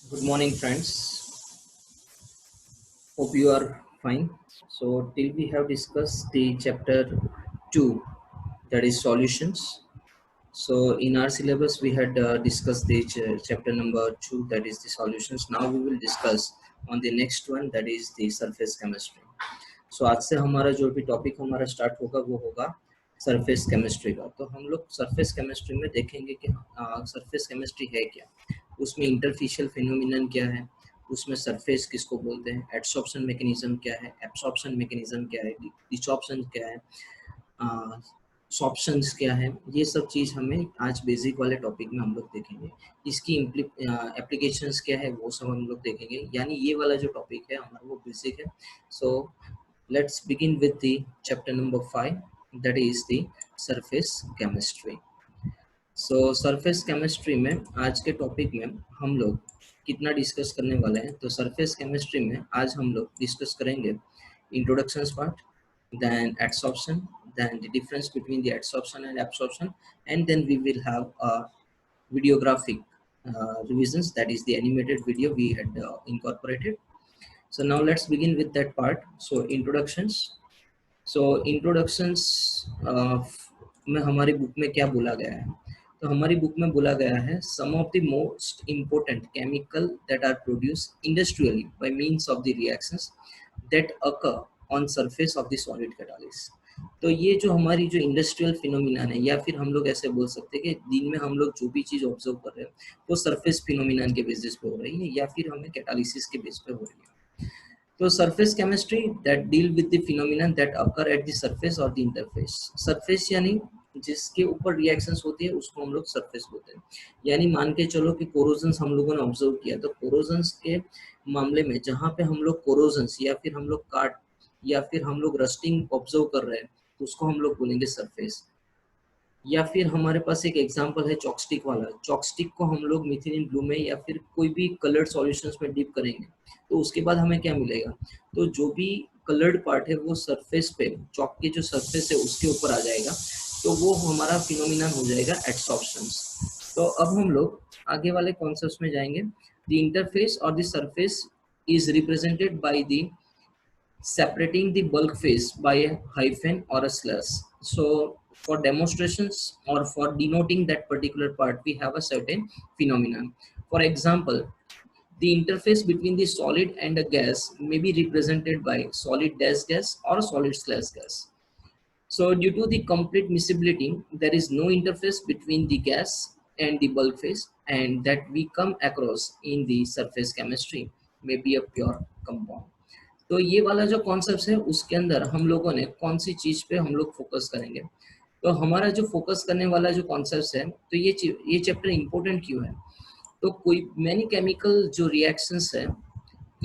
Good morning, friends. Hope you are fine. So, till we have discussed the chapter 2, that is solutions. So, in our syllabus, we had discussed the chapter number 2, that is the solutions. Now, we will discuss on the next one, that is the surface chemistry. So, आज से हमारा जो भी topic हमारा start होगा वो होगा surface chemistry का। तो हम लोग सरफेस केमिस्ट्री में देखेंगे कि सरफेस केमिस्ट्री है क्या, उसमें इंटरफिशियल फिनोमिनन क्या है, उसमें सरफेस किसको बोलते हैं, एडसॉर्प्शन मैकेनिज्म क्या है, एब्सॉर्प्शन मैकेनिज्म क्या है, डिसॉर्प्शन क्या है, सॉप्शंस क्या है, ये सब चीज़ हमें आज बेसिक वाले टॉपिक में हम लोग देखेंगे। इसकी एप्लीकेशंस क्या है वो सब हम लोग देखेंगे, यानी ये वाला जो टॉपिक है हमारा वो बेसिक है। So let's begin with the chapter number 5, that is the surface chemistry. So surface chemistry में आज के टॉपिक में हम लोग कितना डिस्कस करने वाले हैं, तो सरफेस केमिस्ट्री में आज हम लोग डिस्कस करेंगे introduction part, then adsorption, then the difference between the adsorption and absorption, and then we will have a videographic revisions, that is the animated video we had incorporated. So now let's begin with that part. So introductions. So introductions में हमारी book में क्या बोला गया है, तो हमारी book में बोला गया है some of the most important chemical that are produced industrially by means of the reactions that occur on surface of the solid catalyst। तो ये जो हमारी जो इंडस्ट्रियल फिनोमिनन है, या फिर हम लोग ऐसे बोल सकते हैं कि दिन में हम लोग जो भी चीज ऑब्जर्व कर रहे हैं वो सरफेस फिनोमिनन के बेसिस पे हो रही है, या फिर हमें कैटालिसिस के बेस पे हो रही है। तो surface chemistry that deal with the phenomenon that occur at the surface और द इंटरफेस। सरफेस यानी जिसके ऊपर रिएक्शंस होती है उसको हम लोग सरफेस बोलते हैं। यानी मान के चलो कि कोरोजन्स हम लोगों ने ऑब्जर्व किया, तो कोरोजन्स के मामले में जहाँ पे हम लोग कोरोजन्स या फिर हम लोग काट या फिर हम लोग रस्टिंग ऑब्जर्व कर रहे हैं तो उसको हम लोग बोलेंगे सरफेस। या फिर हमारे पास एक एग्जांपल है चॉकस्टिक वाला। चॉकस्टिक को हम लोग मिथिलीन ब्लू में या फिर कोई भी कलर्ड सॉल्यूशंस में डिप करेंगे तो उसके बाद हमें क्या मिलेगा, तो जो भी कलर्ड पार्ट है वो सरफेस पे, चॉक के जो सरफेस है उसके ऊपर आ जाएगा, तो वो हमारा फिनोमिना हो जाएगा एडसॉर्प्शंस। तो अब हम लोग आगे वाले कॉन्सेप्ट्स में जाएंगे। द इंटरफेस और the surface is represented by the separating the bulk phase by a hyphen or a slash. So for demonstrations or for denoting that particular part, we have a certain phenomenon. For example, the interface between the solid and a gas may be represented by solid dash gas or solid slash gas. So due to the complete miscibility, there is no interface between the gas and the bulk phase, and that we come across in the surface chemistry may be a pure compound. तो ये वाला जो concept है उसके अंदर हम लोगों ने कौन सी चीज पे हम लोग फोकस करेंगे, तो हमारा जो फोकस करने वाला जो कॉन्सेप्ट है, तो ये चैप्टर इंपॉर्टेंट क्यों है, तो कोई मैनी केमिकल जो रिएक्शंस है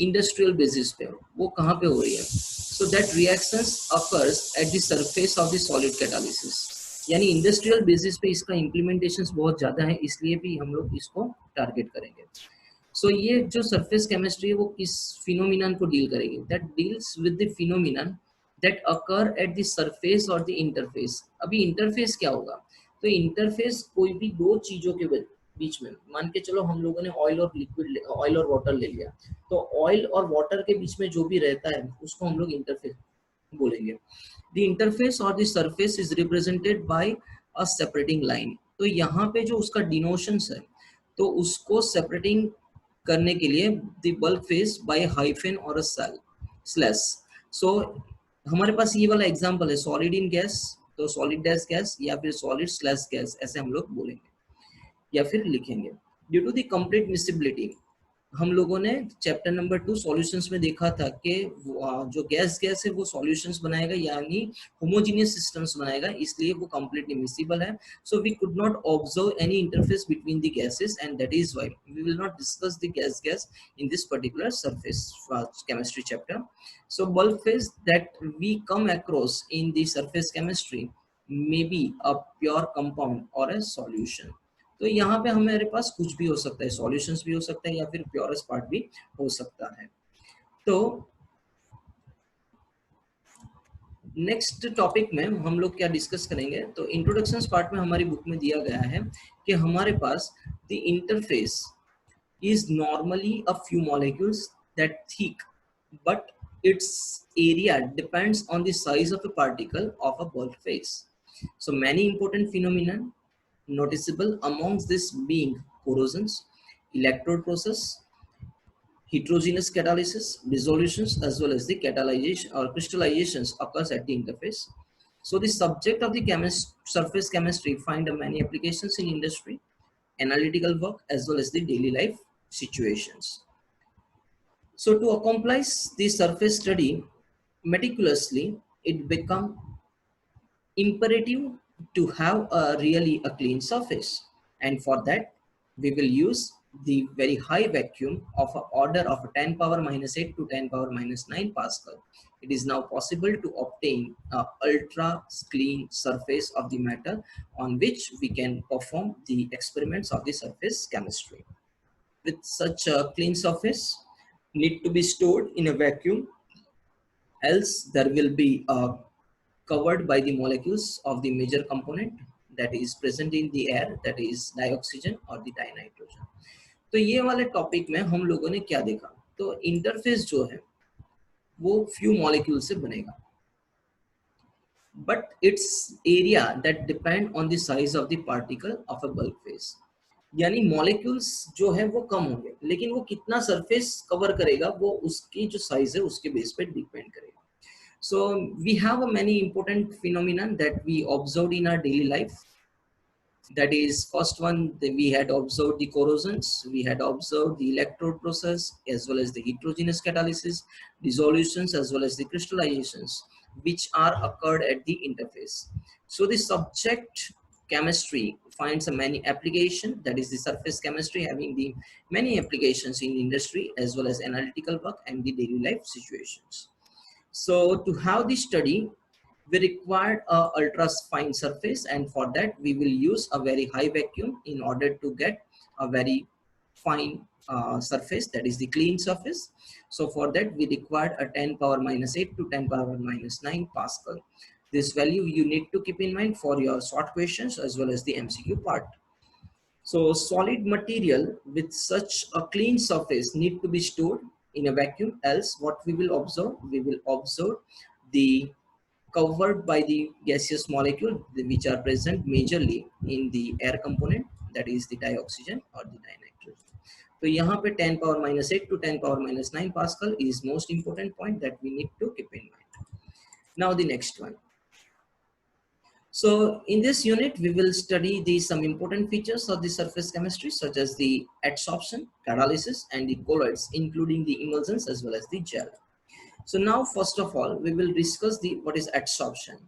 इंडस्ट्रियल बेसिस पे वो कहाँ पे हो रही है, so that reactions occurs at the surface of the solid catalysis. यानी इंडस्ट्रियल बेसिस पे इसका इम्प्लीमेंटेशंस बहुत ज्यादा है, इसलिए भी हम लोग इसको टारगेट करेंगे। सो ये जो सरफेस केमिस्ट्री है वो किस फिनोमिनन को डील करेगी, that deals with the phenomenon that occur at the surface और द इंटरफेस। अभी इंटरफेस क्या होगा, तो इंटरफेस कोई भी दो चीजों के बीच में, मान के चलो हम लोगों ने ऑयल और लिक्विड, ऑयल और वाटर ले लिया, तो ऑयल और वाटर के बीच में जो भी रहता है उसको हम लोग इंटरफेस बोलेंगे। द इंटरफेस और the surface is represented by a separating line. तो यहाँ पे जो उसका डिनोशंस है, तो उसको सेपरेटिंग करने के लिए the bulk face by hyphen और अ स्लैश। सो हमारे पास ये वाला एग्जांपल है सॉलिड इन गैस, तो सॉलिड डैश गैस या फिर सॉलिड स्लैश गैस, ऐसे हम लोग बोलेंगे या फिर लिखेंगे। Due to the complete miscibility, हम लोगों ने चैप्टर नंबर 2 सॉल्यूशंस में देखा था कि जो गैस है वो सॉल्यूशंस बनाएगा, यानी होमोजेनियस सिस्टम्स बनाएगा, इसलिए वो कंप्लीटली मिसिबल है। So we could not observe any interface between the gases, and that is why we will not discuss the gas in this particular surface chemistry chapter. So bulk phase that we come across in the surface chemistry may be a pure compound और a solution. तो यहाँ पे हमारे पास कुछ भी हो सकता है, सॉल्यूशंस भी हो सकता है या फिर प्योरेस्ट पार्ट भी हो सकता है। तो नेक्स्ट टॉपिक में हम लोग क्या डिस्कस करेंगे, तो इंट्रोडक्शन पार्ट में हमारी बुक में दिया गया है कि हमारे पास the interface is normally a few molecules that thick, but its area depends on the size of a particle of a bulk phase. So many important phenomena noticeable amongst this being corrosions, electrode process, heterogeneous catalysis, dissolutions, as well as the catalyzation or crystallizations occurs at the interface. So the subject of the surface chemistry find many applications in industry, analytical work, as well as the daily life situations. So to accomplish the surface study meticulously, it become imperative to have a really a clean surface, and for that we will use the very high vacuum of a order of 10 power minus 8 to 10 power minus 9 Pascal. It is now possible to obtain a ultra clean surface of the matter on which we can perform the experiments of the surface chemistry. With such a clean surface need to be stored in a vacuum, else there will be covered by the molecules of the major component that is present in the air, that is dioxygen or the dinitrogen. तो ये वाले topic में हम लोगों ने क्या देखा, तो इंटरफेस जो है वो फ्यू मॉलिक्यूल से बनेगा, but its area that depend on the size of the particle of a bulk phase. यानी मॉलिक्यूल्स जो है वो कम होंगे, लेकिन वो कितना सरफेस कवर करेगा वो उसकी जो साइज है उसके बेस पे डिपेंड करेगा. So we have a many important phenomena that we observed in our daily life. That is, first one, we had observed the corrosions, we had observed the electrode process, as well as the heterogeneous catalysis, dissolutions, as well as the crystallizations, which are occurred at the interface. So the subject chemistry finds a many application, that is the surface chemistry having the many applications in industry as well as analytical work and the daily life situations. So to have this study, we required a ultra fine surface, and for that we will use a very high vacuum in order to get a very fine surface, that is the clean surface. So for that we required a 10 power minus 8 to 10 power minus 9 Pascal. This value you need to keep in mind for your short questions as well as the MCQ part. So solid material with such a clean surface need to be stored in a vacuum, else what we will observe? We will observe the covered by the gaseous molecule which are present majorly in the air component, that is the dioxygen or the dinitrogen. So यहाँ पे 10 power minus 8 to 10 power minus 9 Pascal is most important point that we need to keep in mind. Now the next one. So in this unit, we will study some important features of the surface chemistry, such as the adsorption, catalysis, and the colloids, including the emulsions as well as the gel. So now, first of all, we will discuss what is adsorption.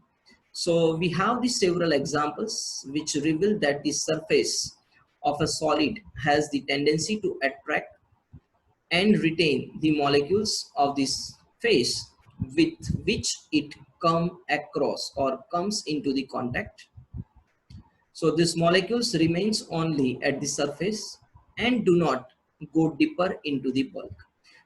So we have the several examples which reveal that the surface of a solid has the tendency to attract and retain the molecules of this phase with which it comes into the contact. So these molecules remains only at the surface and do not go deeper into the bulk.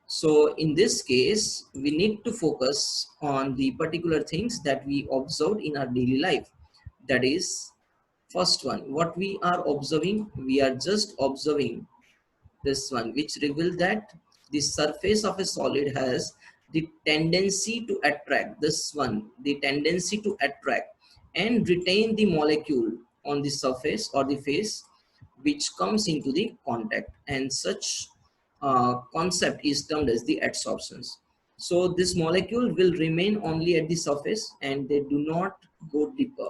So in this case, we need to focus on the particular things that we observed in our daily life. That is, first one, what we are observing, we are just observing this one, which reveals that the surface of a solid has the tendency to attract, this one, the tendency to attract and retain the molecule on the surface or the face which comes into the contact, and such concept is termed as the adsorptions. So this molecule will remain only at the surface and they do not go deeper.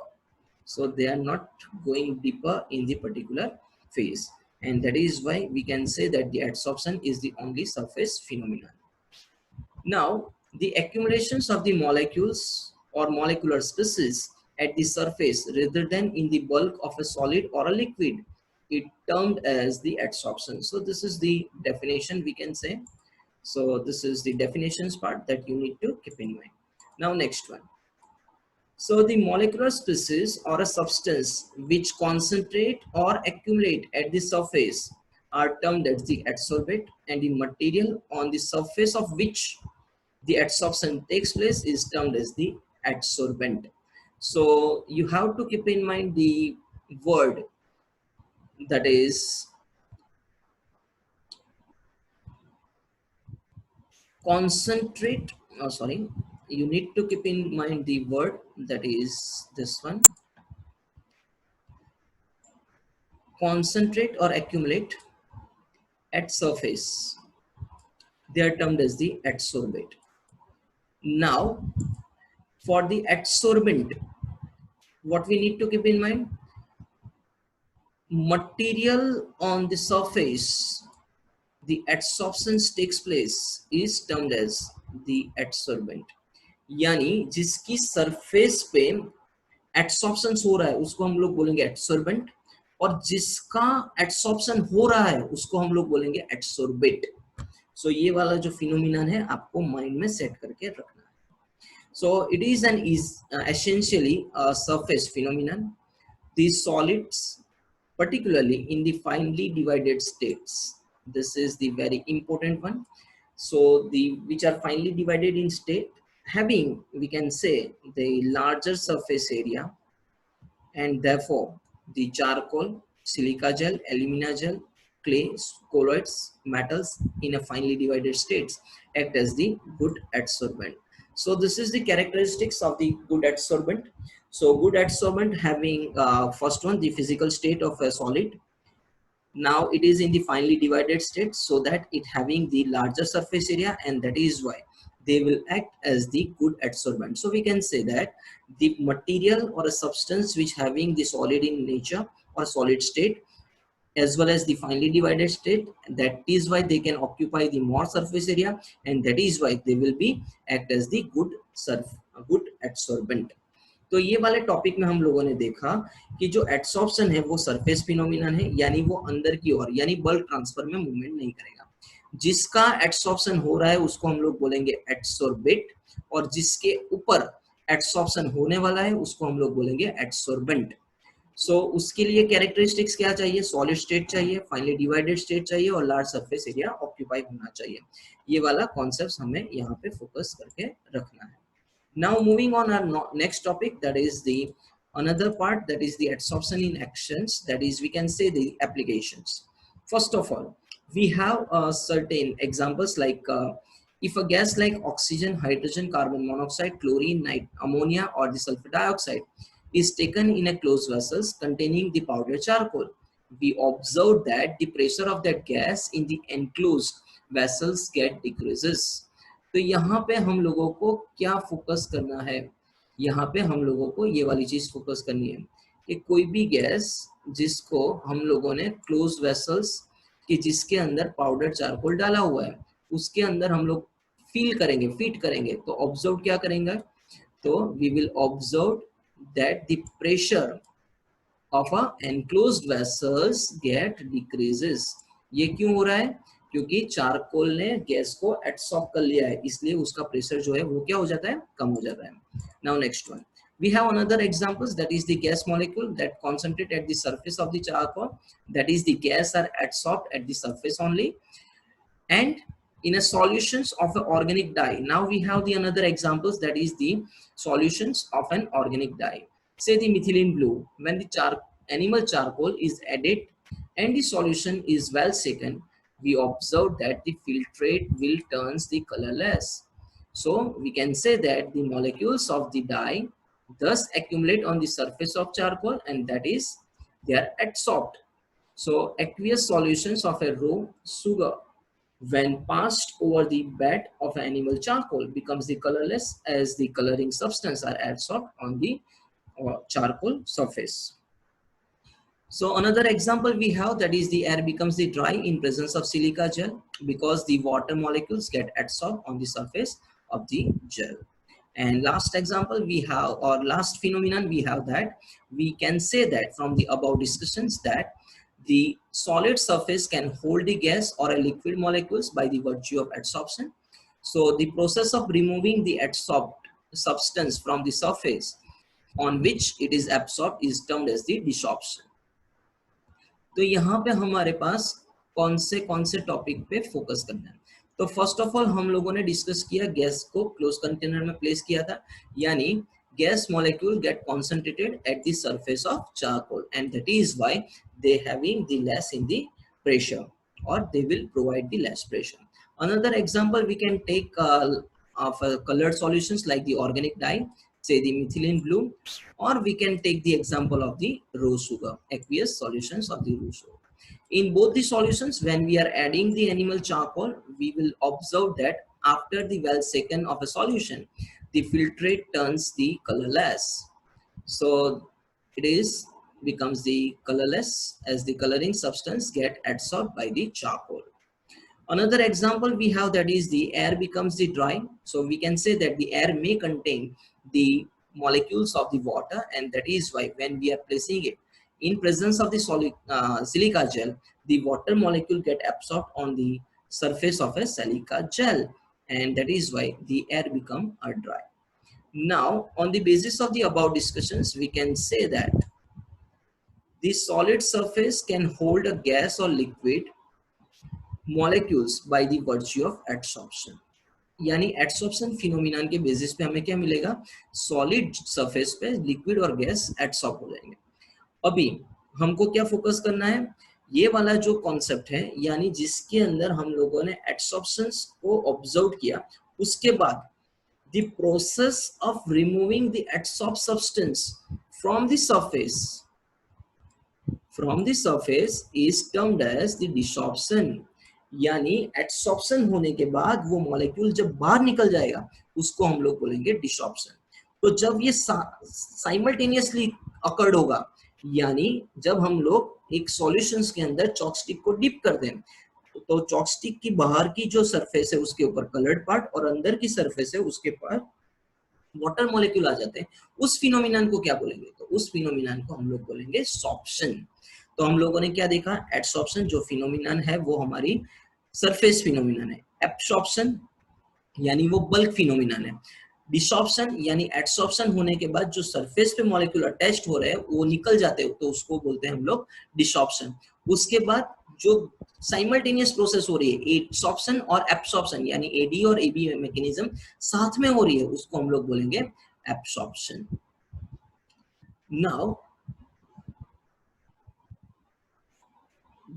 So they are not going deeper in the particular phase, and that is why we can say that the adsorption is the only surface phenomenon. Now, the accumulations of the molecules or molecular species at the surface rather than in the bulk of a solid or a liquid, it termed as the adsorption. So this is the definition we can say. So this is the definitions part that you need to keep in mind. Now next one. So the molecular species or a substance which concentrate or accumulate at the surface are termed as the adsorbate, and the material on the surface of which the adsorption takes place is termed as the adsorbent. So you have to keep in mind the word, that is concentrate, sorry, you need to keep in mind the word that is this one, concentrate or accumulate at surface. They are termed as the adsorbate. Now, for the adsorbent, what we need to keep in mind, material on the surface, the adsorption takes place is termed as the adsorbent. यानी जिसकी surface पे adsorption हो रहा है उसको हम लोग बोलेंगे एडसॉर्बेंट, और जिसका एडसॉर्प्शन हो रहा है उसको हम लोग बोलेंगे एडसॉर्बेट. सो ये वाला जो फिनोमिनन है आपको माइंड में सेट करके रखना है. So it is an essentially a surface phenomenon. These solids, particularly in the finely divided states, this is the very important one. So the which are finely divided in state, having, we can say, the larger surface area, and therefore the charcoal, silica gel, alumina gel, clay, colloids, metals in a finely divided states act as the good adsorbent. So this is the characteristics of the good adsorbent. So good adsorbent having first one, the physical state of a solid. Now it is in the finely divided state, so that it having the larger surface area, and that is why they will act as the good adsorbent. So we can say that the material or a substance which having the solid in nature or solid state, as well as the finely divided state, that is why they can occupy the more surface area, and that is why they will be act as the good adsorbent. तो ये वाले topic में हम लोगों ने देखा कि जो एडसॉर्प्शन है वो सरफेस फिनोमिनन है, यानी वो अंदर की ओर यानी बल्क ट्रांसफर में मूवमेंट नहीं करेगा. जिसका एडसॉर्प्शन हो रहा है उसको हम लोग बोलेंगे एडसॉर्बेट, और जिसके ऊपर एडसॉर्प्शन होने वाला है उसको हम लोग बोलेंगे एडसॉर्बेंट. सो उसके लिए कैरेक्टरिस्टिक्स क्या चाहिए, सॉलिड स्टेट चाहिए, फाइनली डिवाइडेड स्टेट चाहिए, और लार्ज सरफेस एरिया ऑक्यूपाई होना चाहिए. ये वाला कॉन्सेप्ट हमें यहाँ पे फोकस करके रखना है. Now moving on our next topic, that is the another part, that is the adsorption in actions, that is we can say the applications. First of all, we have certain examples like if a gas like oxygen, hydrogen, carbon monoxide, chlorine, ammonia or the sulfur dioxide is taken in a closed vessels containing the powdered charcoal, we observe that the pressure of that gas in the enclosed vessels get decreases. तो यहाँ पे हम लोगों को क्या focus करना है, यहाँ पे हम लोगों को ये वाली चीज फोकस करनी है कि कोई भी गैस जिसको हम लोगों ने क्लोज वेसल्स कि जिसके अंदर पाउडर चारकोल डाला हुआ है उसके अंदर हम लोग फील करेंगे, फीट करेंगे, तो ऑब्जर्व क्या करेंगे, तो we will observe that the pressure of a enclosed vessels get decreases. ये क्यों हो रहा है, क्योंकि चारकोल ने गैस को एडसॉर्ब कर लिया है, इसलिए उसका प्रेशर जो है वो क्या हो जाता है, कम हो जाता है. Now next one, we have another examples, that is the gas molecule that concentrate at the surface of the charcoal, that is the gas are adsorbed at the surface only, and in a solutions of an organic dye. Now we have the another examples, that is the solutions of an organic dye. Say the methylene blue, when the animal charcoal is added and the solution is well shaken, we observe that the filtrate will turns the colorless. So we can say that the molecules of the dye thus accumulate on the surface of charcoal, and that is they are adsorbed. So aqueous solutions of a raw sugar when passed over the bed of animal charcoal becomes the colorless, as the coloring substance are adsorbed on the charcoal surface. So another example we have, that is the air becomes the dry in presence of silica gel because the water molecules get adsorbed on the surface of the gel. And last example we have, or last phenomenon we have, that we can say that from the above discussions that the solid surface can hold the gas or a liquid molecules by the virtue of adsorption. So the process of removing the adsorbed substance from the surface on which it is absorbed is termed as the desorption. तो यहाँ पे हमारे पास कौन से topic पे focus करना है. तो फर्स्ट ऑफ ऑल हम लोगों ने डिस्कस किया गैस को क्लोज कंटेनर में प्लेस किया था, यानी gas molecule get concentrated at the surface of charcoal, and that is why they having the less in the pressure. or they will provide the less pressure. Another example we can take of colored solutions like the organic dye, say the methylene blue, or we can take the example of the rose sugar, aqueous solutions of the rose sugar. In both the solutions, when we are adding the animal charcoal, we will observe that after the well second of a solution, the filtrate turns the colorless. So it is becomes the colorless as the coloring substance get adsorbed by the charcoal. Another example we have, that is the air becomes the dry. So we can say that the air may contain the molecules of the water, and that is why when we are placing it in presence of the silica gel, the water molecule get absorbed on the surface of a silica gel, and that is why the air become dry. Now, on the basis of the above discussions, we can say that the solid surface can hold a gas or liquid molecules by the virtue of adsorption. यानी adsorption phenomena के basis पे हमें क्या मिलेगा, solid surface पे liquid और gas एडसॉर्ब हो जाएंगे. अभी हमको क्या फोकस करना है, ये वाला जो कॉन्सेप्ट है, यानी जिसके अंदर हम लोगों ने एडसॉर्प्शन को ऑब्जर्व किया, उसके बाद the process of removing the adsorbed substance from the surface is termed as the desorption. यानी एडसॉर्प्शन होने के बाद वो मॉलिक्यूल जब बाहर निकल जाएगा उसको हम लोग बोलेंगे डिसॉर्प्शन. तो जब ये साइमल्टेनियसली अकर्ड होगा, यानी जब हम लोग एक सॉल्यूशंस के अंदर चॉकस्टिक को डिप कर दें, तो चॉकस्टिक की बाहर की जो सरफेस है उसके ऊपर कलर्ड पार्ट और अंदर की सरफेस है उसके पर वाटर मॉलिक्यूल आ जाते हैं, उस फिनोमिनन को क्या बोलेंगे, तो उस फिनोमिनन को हम लोग बोलेंगे सॉर्प्शन. तो हम लोगों ने क्या देखा, एडसॉर्प्शन जो फिनोमिनन है वो हमारी सरफेस फिनोमिनन है, एब्सॉर्प्शन यानी वो बल्क फिनोमिनन है, डिसॉर्प्शन यानी एडसॉर्प्शन होने के बाद जो सरफेस पे मॉलिक्यूल अटैच्ड हो रहे हैं वो निकल जाते हैं, तो उसको बोलते हैं हम लोग डिसॉर्प्शन. उसके बाद जो साइमल्टेनियस प्रोसेस हो रही है एडसॉर्प्शन और एब्सॉर्प्शन, यानी एडी और एबी मैकेनिज्म साथ में हो रही है, उसको हम लोग बोलेंगे absorption. Now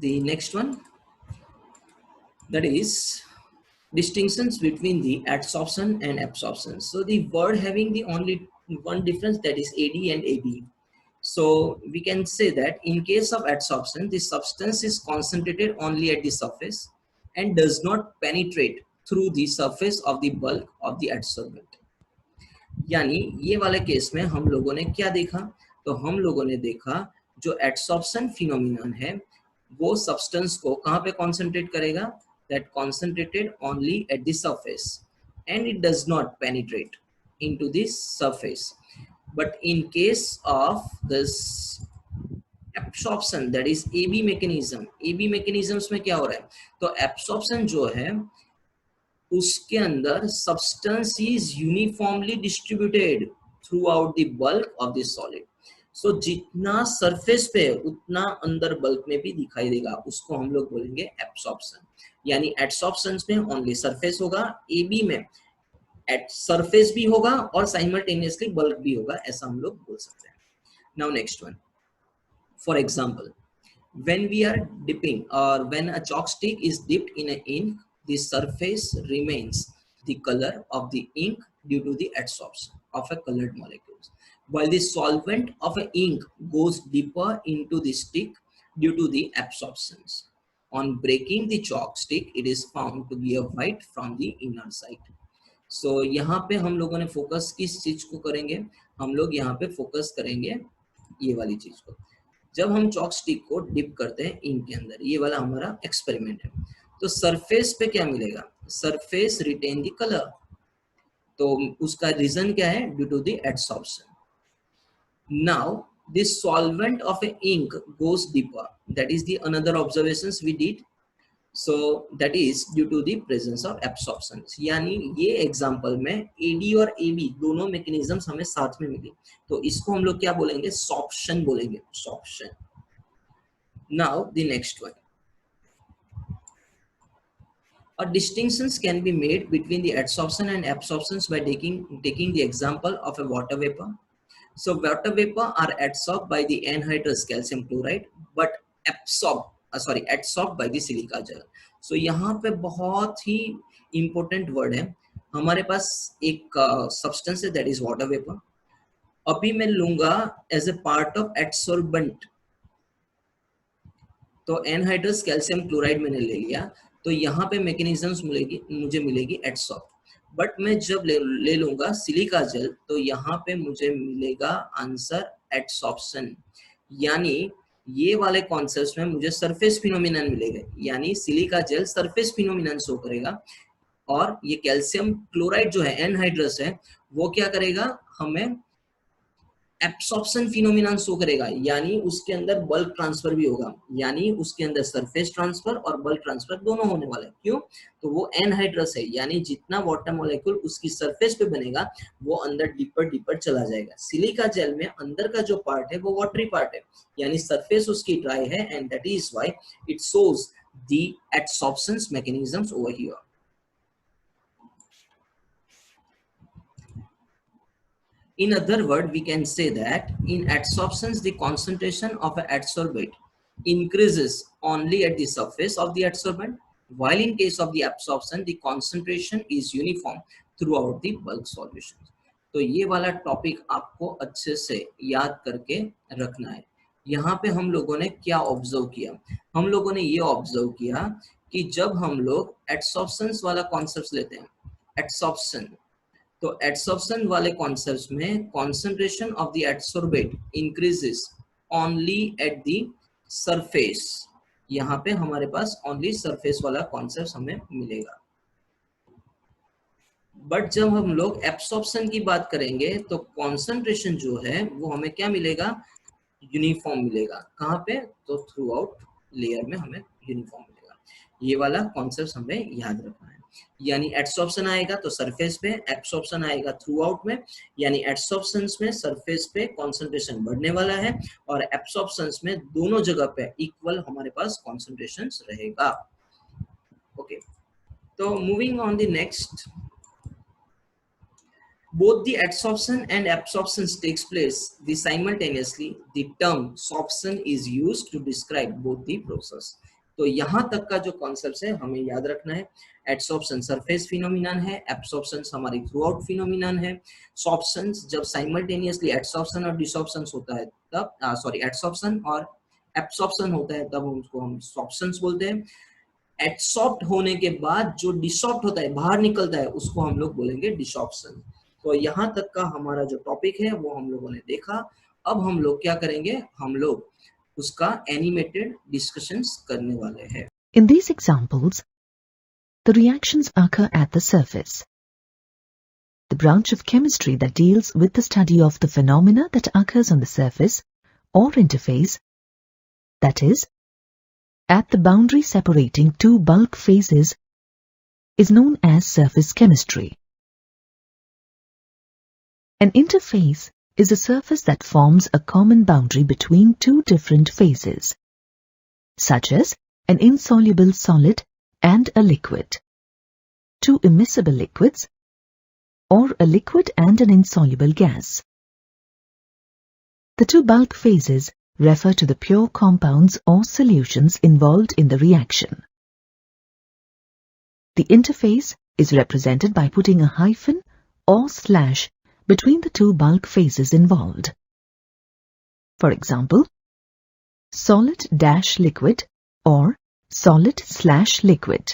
the next one, that is distinctions between the adsorption and absorption. So the word having the only one difference, that is AD and AB. So we can say that in case of adsorption, the substance is concentrated only at the surface and does not penetrate through the surface of the bulk of the adsorbent. यानी ये वाले case में हम लोगों ने क्या देखा, तो हम लोगों ने देखा जो एडसॉर्प्शन फिनोमिनन है वो सब्सटेंस को कहाँ पे कॉन्सेंट्रेट करेगा, that concentrated only at the surface and it does not penetrate into the surface. But in case of this absorption, that is AB mechanism, AB mechanisms में क्या हो रहा है, तो absorption जो है उसके अंदर substance is uniformly distributed throughout the bulk of the solid. So जितना सरफेस पे उतना अंदर बल्क में भी दिखाई देगा, उसको हम लोग बोलेंगे एब्सॉर्प्शन. यानी एडसॉर्प्शन में ओनली सरफेस होगा, एबी में एट सरफेस भी होगा और साइमल्टेनियसली बल्क भी होगा, ऐसा हम लोग बोल सकते हैं. Now next one, for example, when we are dipping or when a chalk stick is dipped in an ink, the surface remains the color of the ink due to the adsorption of a colored molecules, while the solvent of an ink goes deeper into the stick due to the absorptions. On breaking the chalk stick, it is found to be a white from the inner side. So यहाँ पे हम लोगों ने focus किस चीज को करेंगे, हम लोग यहाँ पे फोकस करेंगे ये वाली चीज को. जब हम चॉक स्टिक को डिप करते हैं इंक के अंदर, ये वाला हमारा एक्सपेरिमेंट है, तो सरफेस पे क्या मिलेगा, सरफेस रिटेन द कलर. तो उसका रीजन क्या है, due to the adsorption. Now the solvent of an ink goes deeper, that is the another observations we did. So that is due to the presence of absorption. यानी ये example में AD और AB दोनों mechanisms हमें साथ में मिले, तो इसको हम लोग क्या बोलेंगे, सॉर्प्शन बोलेंगे, sorption. Now the next one, a distinctions can be made between the adsorption and absorptions by taking the example of a water vapor. So water vapor are adsorbed by the anhydrous calcium chloride but absorbed sorry adsorb by the silica gel. So यहाँ पे बहुत ही important word है, हमारे पास एक substance है that is water vapour. अभी मैं लूंगा एज ए पार्ट ऑफ एडसॉर्बेंट, तो एनहाइड्रस कैल्शियम क्लोराइड मैंने ले लिया, तो यहाँ पे मैकेनिज्म्स मिलेगी, मुझे मिलेगी एडसॉर्ब। बट मैं जब ले लूंगा सिलिका जेल, तो यहाँ पे मुझे मिलेगा आंसर एडसॉर्प्शन। यानी ये वाले कॉन्सेप्ट्स में मुझे सरफेस फिनोमिनन मिलेगा, यानी silica gel surface phenomenon show करेगा, और ये कैल्शियम क्लोराइड जो है एनहाइड्रस है, वो क्या करेगा, हमें एब्सॉर्प्शन फिनोमिनन शो करेगा, यानी उसके अंदर बल्क ट्रांसफर भी होगा, यानी उसके अंदर सरफेस ट्रांसफर और बल्क ट्रांसफर दोनों होने वाला है। क्यों? तो वो एनहाइड्रस है, यानी जितना वाटर मॉलिक्यूल उसकी सरफेस पे बनेगा वो अंदर डीपर डीपर चला जाएगा। सिलिका जेल में अंदर का जो पार्ट है वो वाटरी पार्ट है, यानी सरफेस उसकी ड्राई है, and that is why it shows the absorption mechanisms over here. In other words, we can say that in adsorptions, the concentration of an adsorbate increases only at the surface of the adsorbent, while in case of the absorption, the concentration is uniform throughout the bulk solution. तो ये वाला topic आपको अच्छे से याद करके रखना है। यहाँ पे हम लोगों ने क्या ऑब्जर्व किया, हम लोगों ने ये ऑब्जर्व किया कि जब हम लोग एडसॉर्प्शंस वाला कॉन्सेप्ट लेते हैं, एडसॉर्प्शन, तो एडसॉर्प्शन वाले कॉन्सेप्ट्स में concentration of the adsorbate increases only at the surface. यहाँ पे हमारे पास ओनली सरफेस वाला कॉन्सेप्ट हमें मिलेगा। बट जब हम लोग एब्सॉर्प्शन की बात करेंगे तो कॉन्सेंट्रेशन जो है वो हमें क्या मिलेगा, यूनिफॉर्म मिलेगा। कहाँ पे? तो थ्रू आउट लेयर में हमें यूनिफॉर्म मिलेगा। ये वाला कॉन्सेप्ट हमें याद रखना है, यानी एडसॉर्प्शन आएगा तो सरफेस पे, एब्सॉर्प्शन आएगा थ्रू आउट में, यानी एडसॉर्प्शंस में सरफेस पे कॉन्सेंट्रेशन बढ़ने वाला है, और एब्सॉर्प्शंस में दोनों जगह पे इक्वल हमारे पास कॉन्सेंट्रेशन रहेगा। ओके, तो moving on the next, both the adsorption and absorption takes place simultaneously. The term sorption is used to describe both the process. तो यहाँ तक का जो कॉन्सेप्ट है हमें याद रखना है। एडसॉर्प्शन सरफेस फिनोमिनन है, एब्सॉर्प्शन हमारी थ्रू आउट फिनोमिनन है। सॉर्प्शन जब साइमल्टेनियसली एडसॉर्प्शन और डिसॉर्प्शन होता है तब, सॉरी एडसॉर्प्शन और एब्सॉर्प्शन होता है तब उसको हम सॉर्प्शन बोलते हैं। एडसॉर्प्ट होने के बाद जो डिसॉर्प्ट होता है, बाहर निकलता है, उसको हम लोग बोलेंगे डिसॉर्प्शन। तो यहाँ तक का हमारा जो टॉपिक है वो हम लोगों ने देखा। अब हम लोग क्या करेंगे, हम लोग उसका एनिमेटेड डिस्कशंस करने वाले हैं। In these examples, the reactions occur at the surface. The branch of chemistry that deals with the study of the phenomena that occurs on the surface or interface, that is, at the boundary separating two bulk phases, is known as surface chemistry. An interface is a surface that forms a common boundary between two different phases, such as an insoluble solid and a liquid, two immiscible liquids, or a liquid and an insoluble gas. The two bulk phases refer to the pure compounds or solutions involved in the reaction. The interface is represented by putting a hyphen or slash between the two bulk phases involved. For example, solid-liquid or solid/liquid.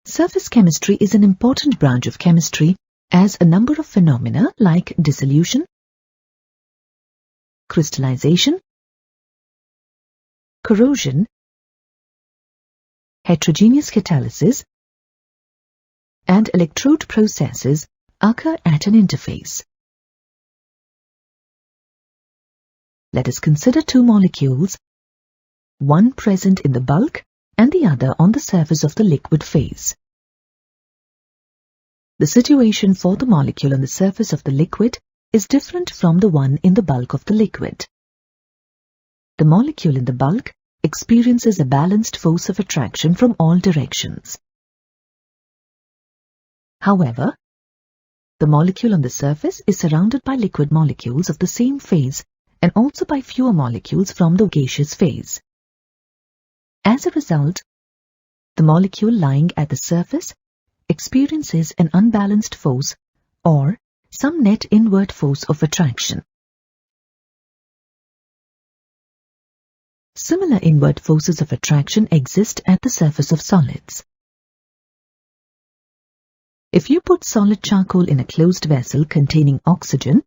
Surface chemistry is an important branch of chemistry as a number of phenomena like dissolution, crystallization, corrosion, heterogeneous catalysis, and electrode processes occur at an interface. Let us consider two molecules, one present in the bulk and the other on the surface of the liquid phase. The situation for the molecule on the surface of the liquid is different from the one in the bulk of the liquid. The molecule in the bulk experiences a balanced force of attraction from all directions. However, the molecule on the surface is surrounded by liquid molecules of the same phase and also by fewer molecules from the gaseous phase. As a result, the molecule lying at the surface experiences an unbalanced force or some net inward force of attraction. Similar inward forces of attraction exist at the surface of solids. If you put solid charcoal in a closed vessel containing oxygen,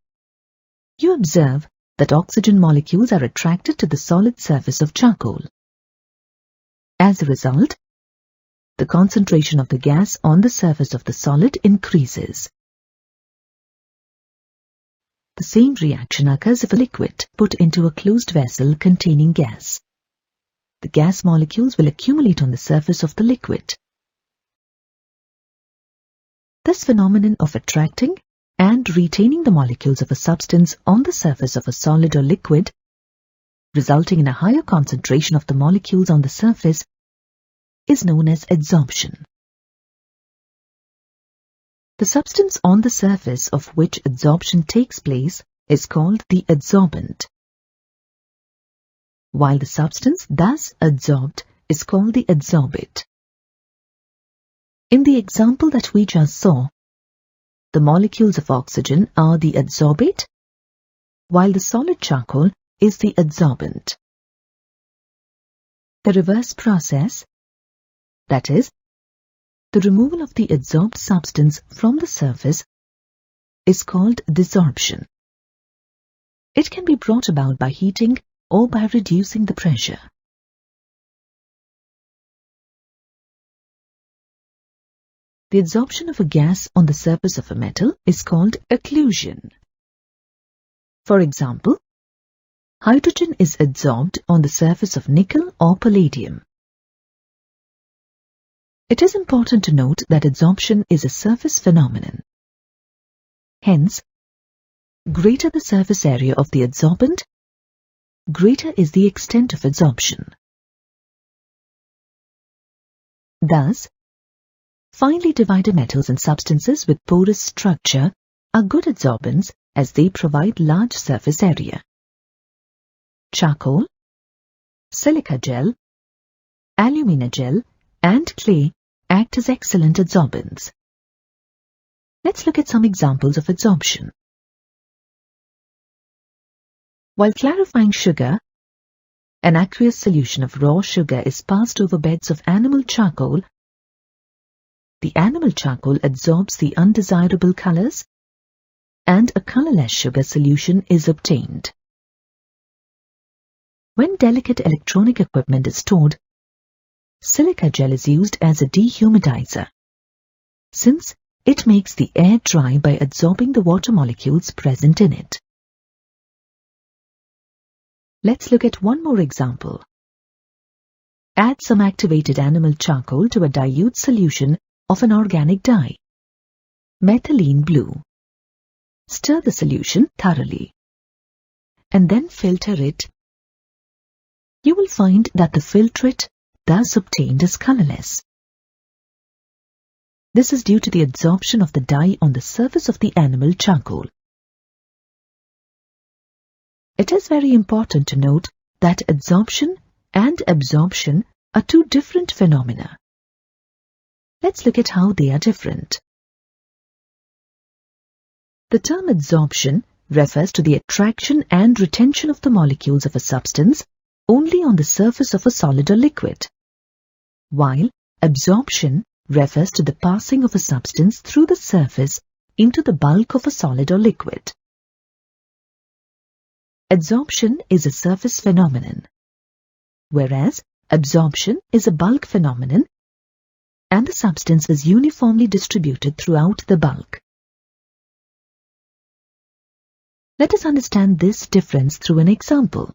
you observe that oxygen molecules are attracted to the solid surface of charcoal. As a result, the concentration of the gas on the surface of the solid increases. The same reaction occurs if a liquid put into a closed vessel containing gas. The gas molecules will accumulate on the surface of the liquid. This phenomenon of attracting and retaining the molecules of a substance on the surface of a solid or liquid, resulting in a higher concentration of the molecules on the surface, is known as adsorption. The substance on the surface of which adsorption takes place is called the adsorbent, while the substance thus adsorbed is called the adsorbate. In the example that we just saw, the molecules of oxygen are the adsorbate, while the solid charcoal is the adsorbent. The reverse process, that is, the removal of the adsorbed substance from the surface, is called desorption. It can be brought about by heating or by reducing the pressure. The adsorption of a gas on the surface of a metal is called occlusion. For example, hydrogen is adsorbed on the surface of nickel or palladium. It is important to note that adsorption is a surface phenomenon. Hence, greater the surface area of the adsorbent, greater is the extent of adsorption. Thus, finely divided metals and substances with porous structure are good adsorbents as they provide large surface area. Charcoal, silica gel, alumina gel, and clay act as excellent adsorbents. Let's look at some examples of adsorption. While clarifying sugar, an aqueous solution of raw sugar is passed over beds of animal charcoal. The animal charcoal adsorbs the undesirable colors, and a colorless sugar solution is obtained. When delicate electronic equipment is stored, silica gel is used as a dehumidizer, since it makes the air dry by adsorbing the water molecules present in it. Let's look at one more example. Add some activated animal charcoal to a dilute solution of an organic dye, methylene blue. Stir the solution thoroughly, and then filter it. You will find that the filtrate thus obtained is colorless. This is due to the adsorption of the dye on the surface of the animal charcoal. It is very important to note that adsorption and absorption are two different phenomena. Let's look at how they are different. The term adsorption refers to the attraction and retention of the molecules of a substance only on the surface of a solid or liquid, while absorption refers to the passing of a substance through the surface into the bulk of a solid or liquid. Adsorption is a surface phenomenon, whereas absorption is a bulk phenomenon, and the substance is uniformly distributed throughout the bulk. Let us understand this difference through an example.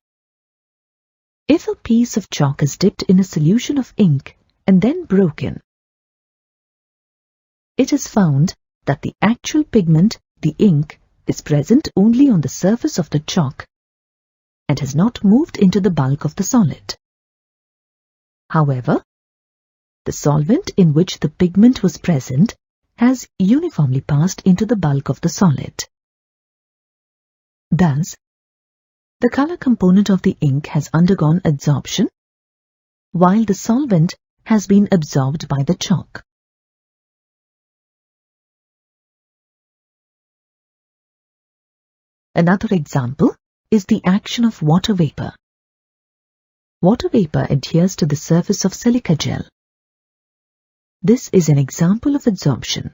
If a piece of chalk is dipped in a solution of ink and then broken, it is found that the actual pigment, the ink, is present only on the surface of the chalk and has not moved into the bulk of the solid. However, the solvent in which the pigment was present has uniformly passed into the bulk of the solid. Thus, The color component of the ink has undergone adsorption, while the solvent has been absorbed by the chalk. Another example is the action of water vapor. Water vapor adheres to the surface of silica gel. This is an example of adsorption,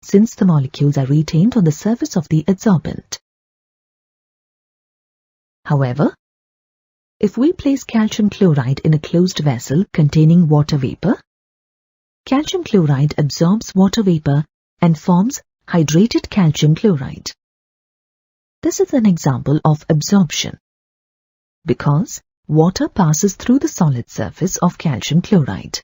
since the molecules are retained on the surface of the adsorbent. However, if we place calcium chloride in a closed vessel containing water vapor, calcium chloride absorbs water vapor and forms hydrated calcium chloride. This is an example of absorption, because water passes through the solid surface of calcium chloride.